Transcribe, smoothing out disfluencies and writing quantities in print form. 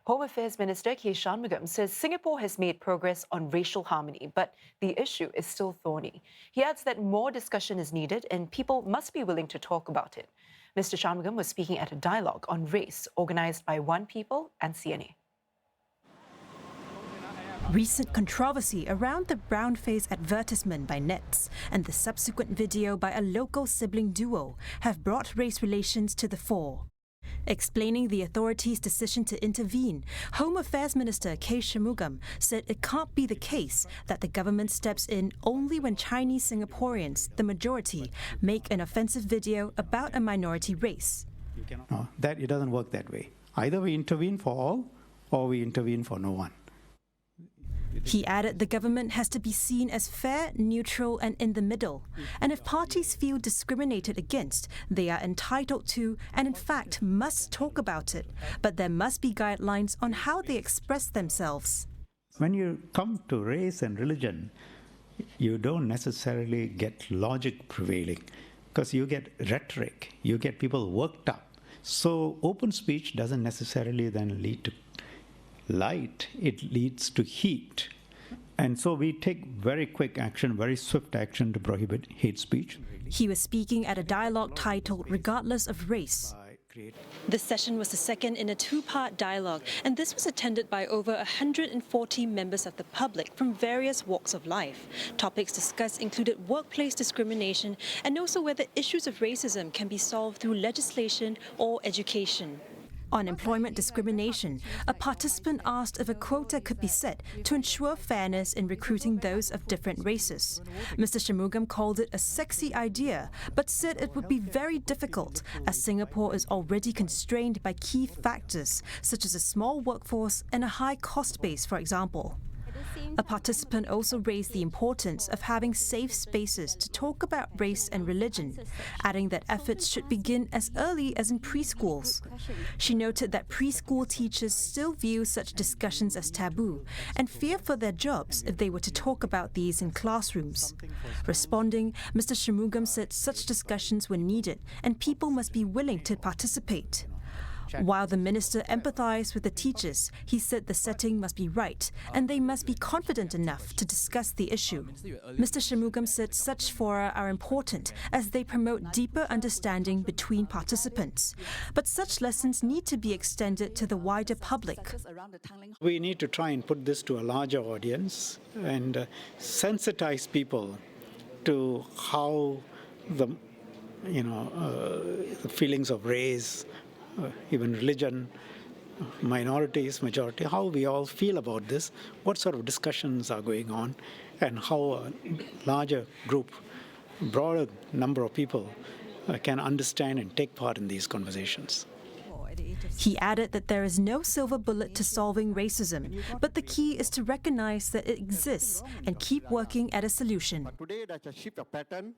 Home Affairs Minister Shanmugam says Singapore has made progress on racial harmony, but the issue is still thorny. He adds that more discussion is needed and people must be willing to talk about it. Mr. Shanmugam was speaking at a dialogue on race organised by One People and CNA. Recent controversy around the brown-face advertisement by Nets and the subsequent video by a local sibling duo have brought race relations to the fore. Explaining the authorities' decision to intervene, Home Affairs Minister Shanmugam said it can't be the case that the government steps in only when Chinese Singaporeans, the majority, make an offensive video about a minority race. No, it doesn't work that way. Either we intervene for all or we intervene for no one. He added the government has to be seen as fair, neutral and in the middle. And if parties feel discriminated against, they are entitled to and in fact must talk about it. But there must be guidelines on how they express themselves. When you come to race and religion, you don't necessarily get logic prevailing because you get rhetoric, you get people worked up. So open speech doesn't necessarily then lead to light, it leads to heat. And so we take very quick action, very swift action to prohibit hate speech. He was speaking at a dialogue titled Regardless of Race. This session was the second in a two-part dialogue, and this was attended by over 140 members of the public from various walks of life. Topics discussed included workplace discrimination and also whether issues of racism can be solved through legislation or education. On employment discrimination, a participant asked if a quota could be set to ensure fairness in recruiting those of different races. Mr. Shanmugam called it a sexy idea, but said it would be very difficult as Singapore is already constrained by key factors such as a small workforce and a high cost base, for example. A participant also raised the importance of having safe spaces to talk about race and religion, adding that efforts should begin as early as in preschools. She noted that preschool teachers still view such discussions as taboo and fear for their jobs if they were to talk about these in classrooms. Responding, Mr. Shanmugam said such discussions were needed and people must be willing to participate. While the minister empathized with the teachers, he said the setting must be right and they must be confident enough to discuss the issue. Mr. Shanmugam said such fora are important as they promote deeper understanding between participants. But such lessons need to be extended to the wider public. We need to try and put this to a larger audience and sensitize people to how the feelings of race, even religion, minorities, majority, how we all feel about this, what sort of discussions are going on, and how a larger group, broader number of people can understand and take part in these conversations. He added that there is no silver bullet to solving racism, but the key is to recognize that it exists and keep working at a solution. But today, there's a shift of pattern.